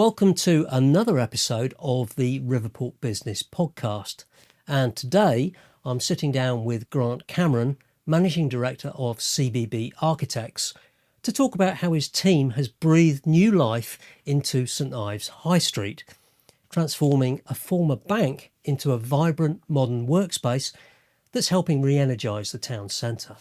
Welcome to another episode of the Riverport Business Podcast. And today I'm sitting down with Grant Cameron, Managing Director of CBB Architects, to talk about how his team has breathed new life into St Ives High Street, transforming a former bank into a vibrant modern workspace that's helping re-energise the town centre.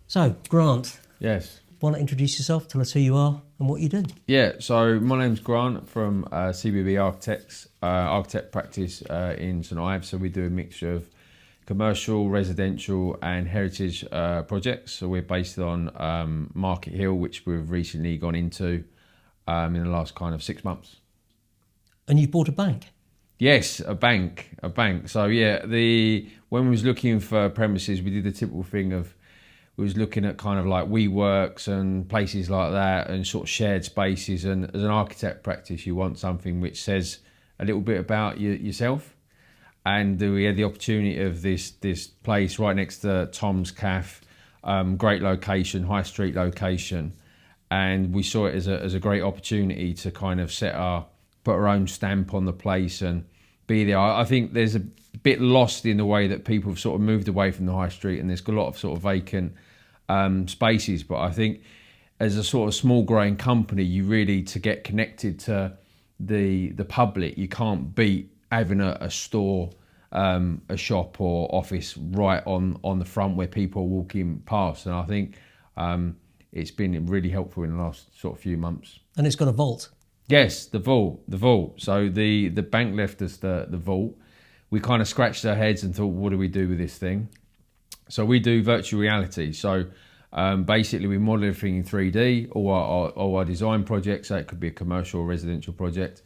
So, Grant. Yes. Want to introduce yourself? Tell us who you are and what you do. Yeah, so my name's Grant from CBB Architects, architect practice in St Ives. So we do a mixture of commercial, residential and heritage projects. So we're based on Market Hill, which we've recently gone into in the last kind of 6 months. And you bought a bank? Yes, a bank. So yeah, when we was looking for premises, we did the typical thing of, we was looking at kind of like WeWorks and places like that and sort of shared spaces. And as an architect practice, you want something which says a little bit about yourself. And we had the opportunity of this place right next to Tom's Cafe, great location, high street location. And we saw it as a great opportunity to kind of put our own stamp on the place and be there. I think there's a bit lost in the way that people have sort of moved away from the high street, and there's a lot of sort of vacant spaces. But I think as a sort of small growing company, you really, to get connected to the public, you can't beat having a store, a shop or office right on the front where people are walking past. And I think it's been really helpful in the last sort of few months. And it's got a vault. Yes, the vault. So the bank left us the vault. We kind of scratched our heads and thought, what do we do with this thing? So we do virtual reality. So basically we model everything in 3D, all our design projects. So it could be a commercial or residential project.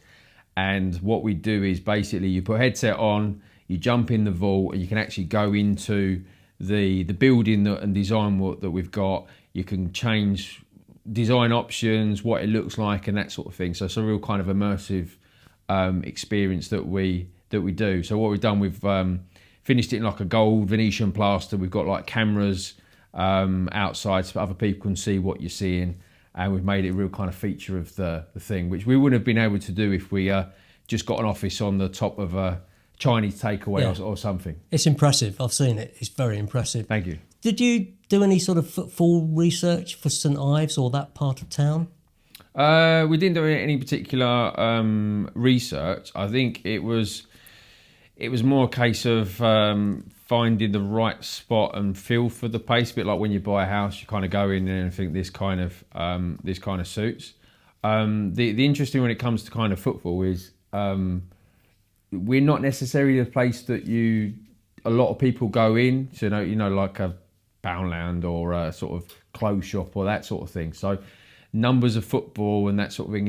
And what we do is basically you put a headset on, you jump in the vault, and you can actually go into the building and design that we've got. You can change design options, what it looks like, and that sort of thing. So it's a real kind of immersive experience that we do. So what we've done, we've finished it in like a gold Venetian plaster. We've got like cameras outside so other people can see what you're seeing, and we've made it a real kind of feature of the thing, which we wouldn't have been able to do if we just got an office on the top of a Chinese takeaway or something. It's impressive. I've seen it. It's very impressive. Thank you. Did you do any sort of footfall research for St Ives or that part of town? We didn't do any particular research. I think it was more a case of finding the right spot and feel for the place. A bit like when you buy a house, you kind of go in there and think this kind of suits. The interesting when it comes to kind of footfall is we're not necessarily the place that a lot of people go in. So you know, like a Poundland or a sort of clothes shop or that sort of thing. So numbers of football and that sort of thing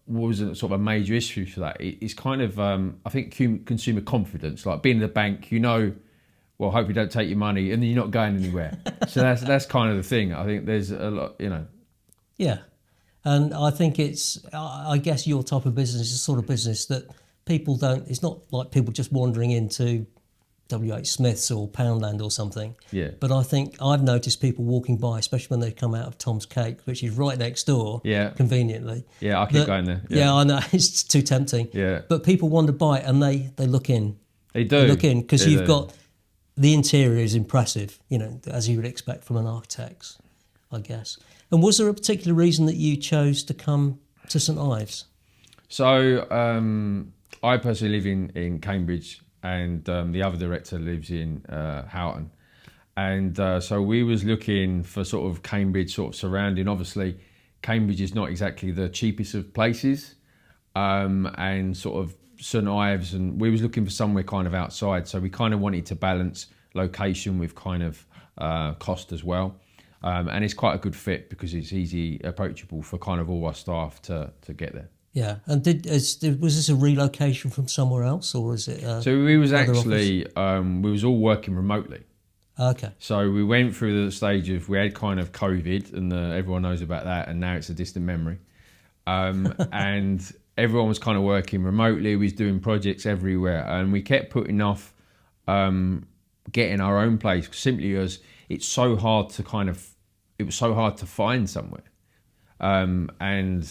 wasn't sort of a major issue for that. It's kind of I think consumer confidence, like being in the bank, well, hope you don't take your money and then you're not going anywhere. So that's kind of the thing. I think there's a lot, Yeah, and I think I guess your type of business is the sort of business that people don't. It's not like people just wandering into WH Smith's or Poundland or something. Yeah. But I think I've noticed people walking by, especially when they come out of Tom's Cake, which is right next door, conveniently. Yeah, I keep going there. Yeah, I know, it's too tempting. Yeah. But people wander by and they look in. They do. They look in because you've got, the interior is impressive, as you would expect from an architect, I guess. And was there a particular reason that you chose to come to St Ives? So I personally live in Cambridge, and the other director lives in Houghton. And so we was looking for sort of Cambridge sort of surrounding. Obviously, Cambridge is not exactly the cheapest of places, and sort of St Ives, and we was looking for somewhere kind of outside. So we kind of wanted to balance location with kind of cost as well. And it's quite a good fit because it's easy approachable for kind of all our staff to get there. Yeah, and was this a relocation from somewhere else, or is it? So we was actually we was all working remotely. Okay. So we went through the stage of, we had kind of COVID, and everyone knows about that, and now it's a distant memory. and everyone was kind of working remotely. We was doing projects everywhere, and we kept putting off getting our own place simply as it was so hard to find somewhere. And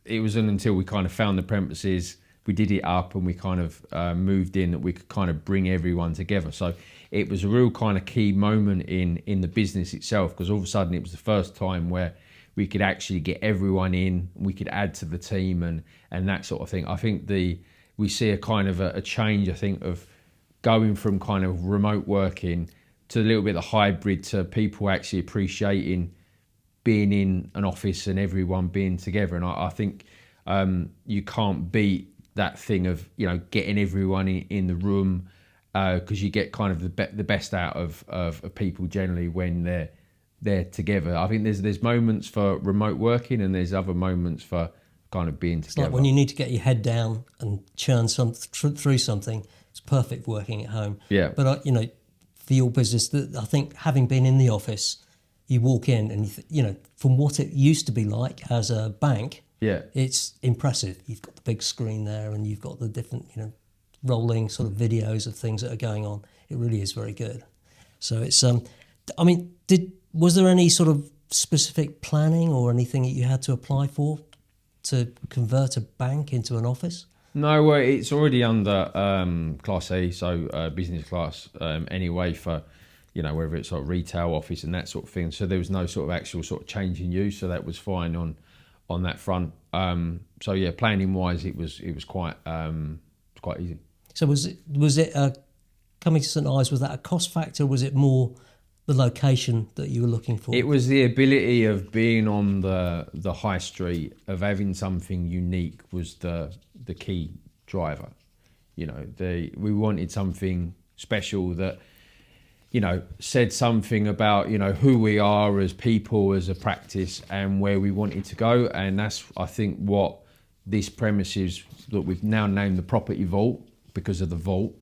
it wasn't until we kind of found the premises, we did it up, and we kind of moved in, that we could kind of bring everyone together. So it was a real kind of key moment in the business itself, because all of a sudden it was the first time where we could actually get everyone in, we could add to the team and that sort of thing. I think we see a kind of a change, I think, of going from kind of remote working to a little bit of hybrid, to people actually appreciating being in an office and everyone being together. And I think you can't beat that thing of, you know, getting everyone in the room, because you get kind of the best out of people generally when they're together. I think there's moments for remote working, and there's other moments for kind of being together. It's like when you need to get your head down and churn through something. It's perfect working at home. Yeah. But you know, for your business, I think having been in the office, you walk in and you know, from what it used to be like as a bank, yeah, it's impressive. You've got the big screen there, and you've got the different, you know, rolling sort of videos of things that are going on. It really is very good. So it's I mean, was there any sort of specific planning or anything that you had to apply for to convert a bank into an office? No, well, it's already under Class A, so business class anyway, for, you know, whether it's sort of retail, office and that sort of thing. So there was no sort of actual sort of change in use, so that was fine on that front. So yeah, planning wise, it was quite easy. So was it coming to St Ives, was that a cost factor? Was it more the location that you were looking for? It was the ability of being on the high street, of having something unique was the key driver. You know, we wanted something special that, you know, said something about, you know, who we are as people, as a practice, and where we wanted to go. And that's, I think, what this premises that we've now named the Property Vault, because of the vault,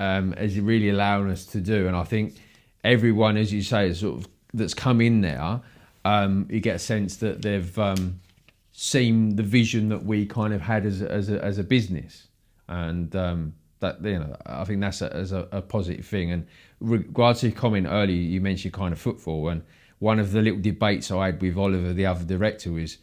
is really allowing us to do. And I think everyone, as you say, is sort of that's come in there, you get a sense that they've seen the vision that we kind of had as a business, and that, you know, I think that's a positive thing. And regards to your comment earlier, you mentioned kind of footfall, and one of the little debates I had with Oliver, the other director, was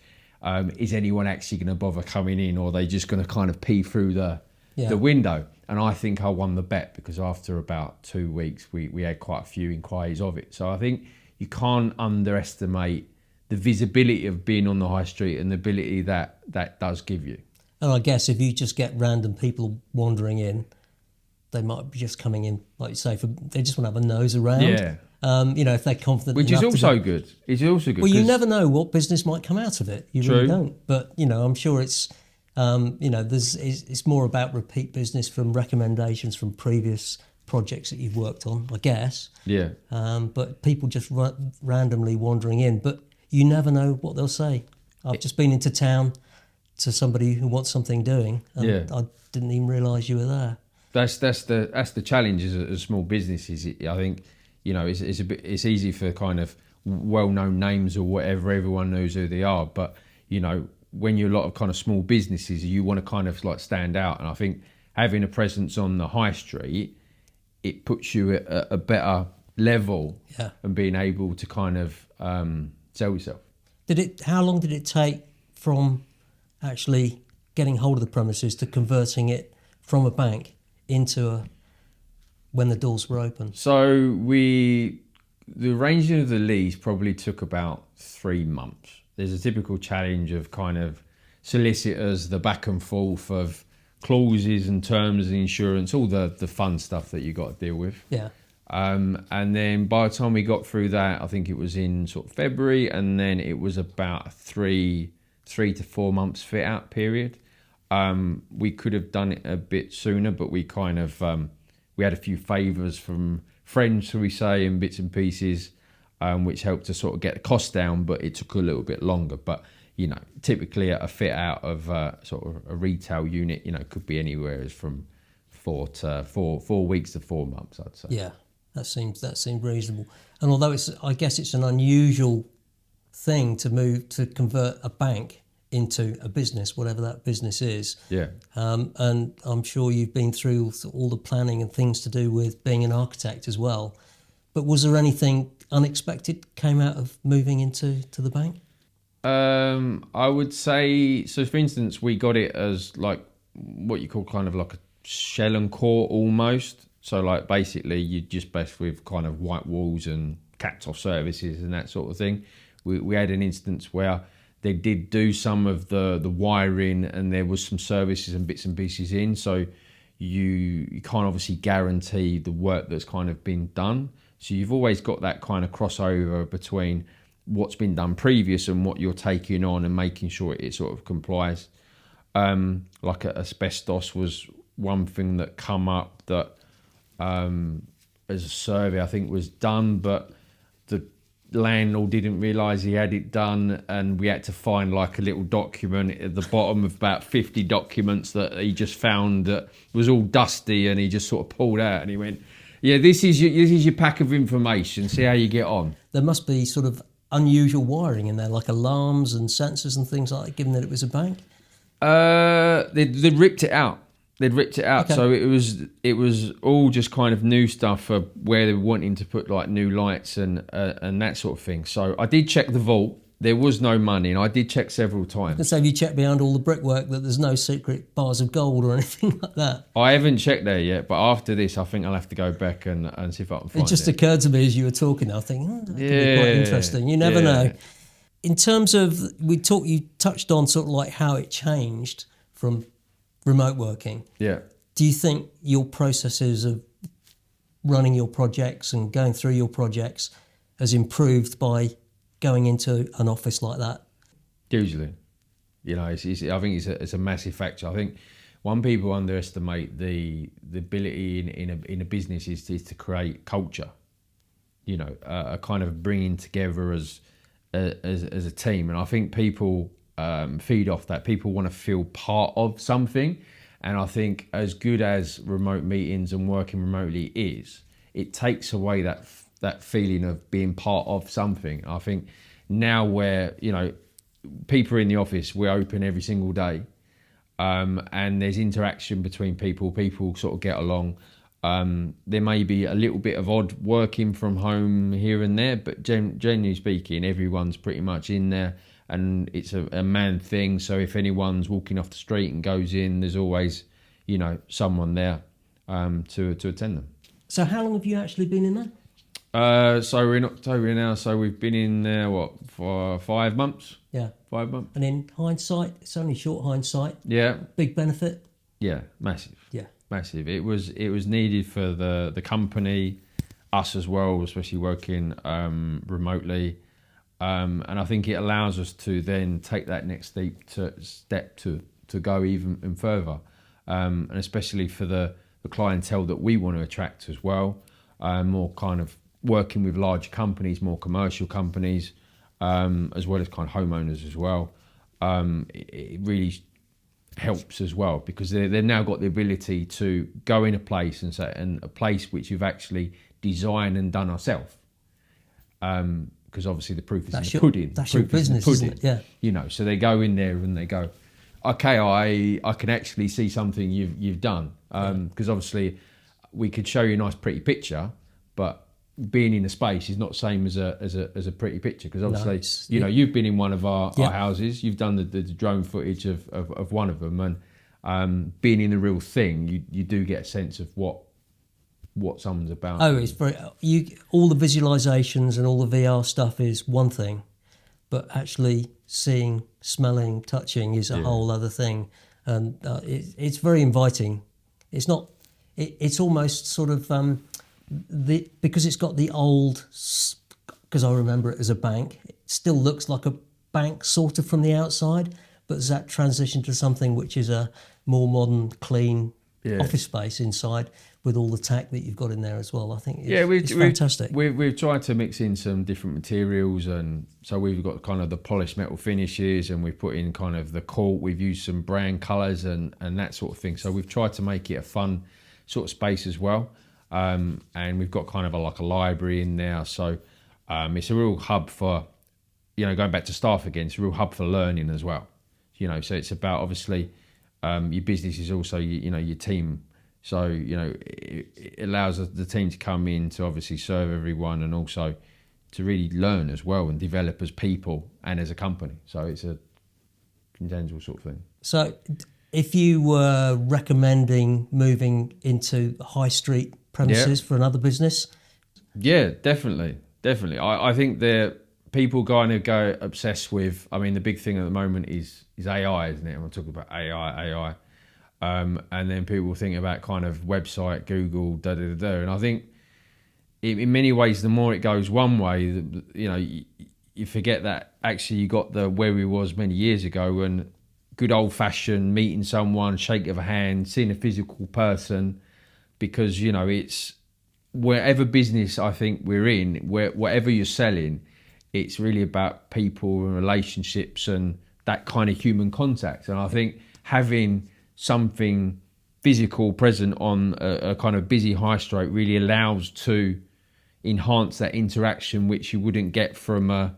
is anyone actually going to bother coming in, or are they just going to kind of pee through the window? And I think I won the bet, because after about 2 weeks, we had quite a few inquiries of it. So I think you can't underestimate the visibility of being on the high street and the ability that does give you. And I guess if you just get random people wandering in, they might be just coming in, like you say, they just want to have a nose around. Yeah. You know, if they're confident. Which is also good. It's also good. Well, you never know what business might come out of it. You True. really don't. But, you know, I'm sure it's, you know, it's more about repeat business from recommendations from previous projects that you've worked on, I guess. Yeah. But people just randomly wandering in. But you never know what they'll say. I've just been into town to somebody who wants something doing, and I didn't even realise you were there. That's the challenge as small businesses. I think, you know, it's easy for kind of well-known names or whatever, everyone knows who they are. But, you know, when you're a lot of kind of small businesses, you want to kind of like stand out. And I think having a presence on the high street, it puts you at a better level, and being able to kind of sell yourself. How long did it take from actually getting hold of the premises to converting it from a bank into when the doors were open? So the arranging of the lease probably took about 3 months. There's a typical challenge of kind of solicitors, the back and forth of clauses and terms and insurance, all the fun stuff that you got to deal with. Yeah. And then by the time we got through that, I think it was in sort of February, and then it was about a 3 to 4 months fit out period. We could have done it a bit sooner, but we kind of we had a few favours from friends, shall we say, and bits and pieces, which helped to sort of get the cost down, but it took a little bit longer. But, you know, typically a fit out of sort of a retail unit, you know, could be anywhere from 4 weeks to 4 months, I'd say. Yeah, that seemed reasonable. And although I guess it's an unusual thing to convert a bank into a business, whatever that business is. Yeah. And I'm sure you've been through all the planning and things to do with being an architect as well. But was there anything unexpected came out of moving into the bank? I would say, so for instance, we got it as like what you call kind of like a shell and core almost. So like basically you're just best with kind of white walls and capped off services and that sort of thing. We had an instance where they did do some of the wiring and there was some services and bits and pieces in. So you can't obviously guarantee the work that's kind of been done. So you've always got that kind of crossover between what's been done previous and what you're taking on and making sure it sort of complies. Like asbestos was one thing that come up that as a survey I think was done, but the landlord didn't realise he had it done, and we had to find like a little document at the bottom of about 50 documents that he just found that was all dusty, and he just sort of pulled out and he went, yeah, this is your pack of information, see how you get on. There must be sort of unusual wiring in there, like alarms and sensors and things like that, given that it was a bank? They'd ripped it out. Okay. So it was all just kind of new stuff for where they were wanting to put like new lights and that sort of thing. So I did check the vault. There was no money, and I did check several times. So have you checked behind all the brickwork that there's no secret bars of gold or anything like that? I haven't checked there yet, but after this, I think I'll have to go back and see if I can find it. It just occurred to me as you were talking. I think that could be quite interesting. You never know. In terms of you touched on sort of like how it changed from remote working. Yeah. Do you think your processes of running your projects and going through your projects has improved by going into an office like that? Hugely. You know, I think it's a massive factor. I think one, people underestimate the ability in a business is to create culture. You know, a kind of bringing together as a team, and I think people feed off that. People want to feel part of something, and I think as good as remote meetings and working remotely is, it takes away that feeling of being part of something. I think now where, you know, people are in the office, we're open every single day, and there's interaction between people sort of get along. There may be a little bit of odd working from home here and there, but generally speaking, everyone's pretty much in there, and it's a man thing. So if anyone's walking off the street and goes in, there's always, you know, someone there to attend them. So how long have you actually been in there? So we're in October now, so we've been in there, for 5 months? Yeah. 5 months. And in hindsight, it's only short hindsight. Yeah. Big benefit? Yeah, massive. Yeah. Massive. It was needed for the company, us as well, especially working remotely. And I think it allows us to then take that next step to go even further. And especially for the clientele that we want to attract as well. More kind of working with larger companies, more commercial companies, as well as kind of homeowners as well. It really helps as well, because they've now got the ability to go in a place and a place which you've actually designed and done ourselves. Because obviously the proof is in the pudding. That's your business, isn't it? Yeah. You know, so they go in there and they go, okay, I can actually see something you've done. Because obviously we could show you a nice pretty picture, but being in the space is not the same as a pretty picture, because obviously you know, you've been in one of our houses, you've done the drone footage of one of them, and being in the real thing, you do get a sense of what someone's about. Oh, it's very all the visualizations and all the VR stuff is one thing, but actually seeing, smelling, touching is a whole other thing, and it's very inviting. It's not. It's almost sort of because it's got the old. Because I remember it as a bank. It still looks like a bank sort of from the outside, but as that transition to something which is a more modern, clean office space inside, with all the tack that you've got in there as well. I think it's fantastic. We've tried to mix in some different materials, and so we've got kind of the polished metal finishes, and we've put in kind of the cork. We've used some brand colours and that sort of thing. So we've tried to make it a fun sort of space as well. And we've got kind of like a library in there. So it's a real hub for going back to staff again, it's a real hub for learning as well. So it's about, obviously, your business is also your team. So it allows the team to come in to obviously serve everyone, and also to really learn as well and develop as people and as a company. So it's a congenial sort of thing. So if you were recommending moving into high street premises for another business? Yeah, definitely. I think that people kind of go obsessed with, I mean, the big thing at the moment is AI, isn't it? I'm talking about AI. And then people think about kind of website, Google, And I think in many ways, the more it goes one way, you forget that actually you got where we was many years ago, and good old fashioned meeting someone, shake of a hand, seeing a physical person, because it's wherever business I think we're in, whatever you're selling, it's really about people and relationships and that kind of human contact. And I think having something physical present on a kind of busy high street really allows to enhance that interaction, which you wouldn't get from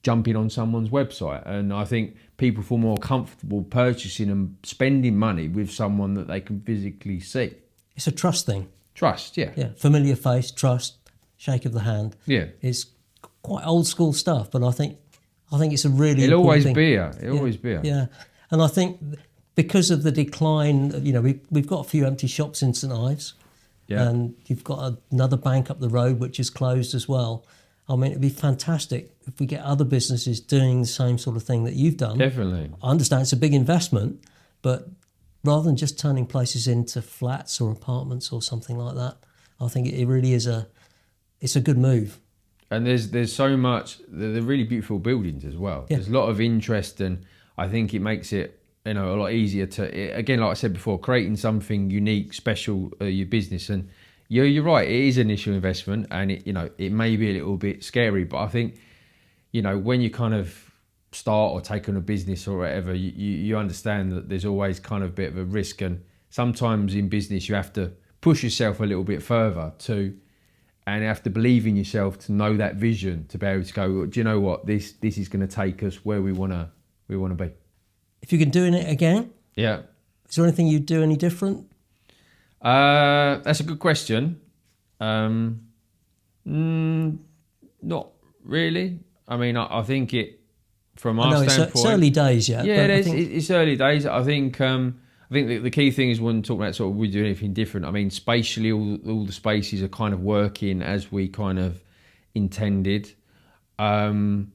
jumping on someone's website. And I think people feel more comfortable purchasing and spending money with someone that they can physically see. It's a trust thing. Trust, yeah. Yeah, familiar face, trust, shake of the hand. Yeah. It's quite old school stuff, but I think it's a really It'll important always thing. be a. It'll always be a. Yeah, and I think because of the decline, we've got a few empty shops in St Ives, and you've got another bank up the road which is closed as well. I mean, it'd be fantastic if we get other businesses doing the same sort of thing that you've done. Definitely. I understand it's a big investment, but rather than just turning places into flats or apartments or something like that, I think it really is it's a good move. And there's so much, they're really beautiful buildings as well. Yeah. There's a lot of interest, and I think it makes it a lot easier to, again, like I said before, creating something unique, special, your business. And you're right, it is an initial investment, and it may be a little bit scary, but I think when you kind of start or take on a business or whatever, you understand that there's always kind of a bit of a risk, and sometimes in business you have to push yourself a little bit further and you have to believe in yourself to know that vision, to be able to go, do you know what, this is going to take us where we want to be. If you can do it again, is there anything you'd do any different? That's a good question. Not really. I mean, I think it, from our standpoint, it's early days yet. Yeah, it's early days. I think the key thing is, when talking about sort of we do anything different, I mean, spatially, all the spaces are kind of working as we kind of intended, and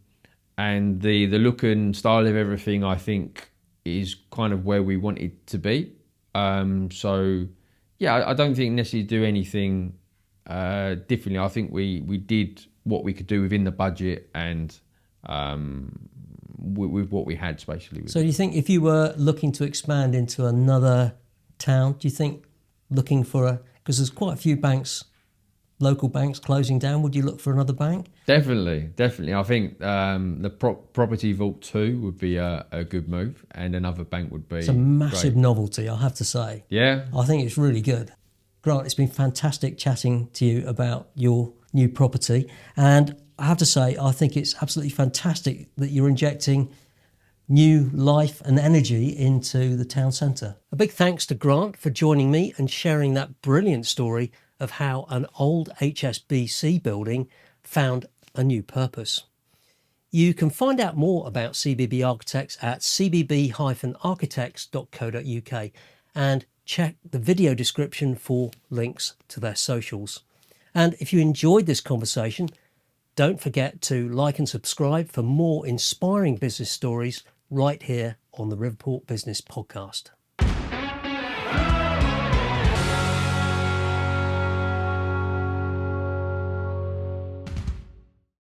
the look and style of everything, I think, is kind of where we want it to be. So yeah, I don't think necessarily do anything differently. I think we did what we could do within the budget and with what we had spatially. So do you think if you were looking to expand into another town, do you think looking for because there's quite a few banks, local banks closing down, would you look for another bank? Definitely. I think the Property Vault 2 would be a good move, and another bank would be. It's a massive novelty, I have to say. Yeah. I think it's really good. Grant, it's been fantastic chatting to you about your new property, and I have to say, I think it's absolutely fantastic that you're injecting new life and energy into the town centre. A big thanks to Grant for joining me and sharing that brilliant story of how an old HSBC building found a new purpose. You can find out more about CBB Architects at cbb-architects.co.uk and check the video description for links to their socials. And if you enjoyed this conversation, don't forget to like and subscribe for more inspiring business stories right here on the Riverport Business Podcast.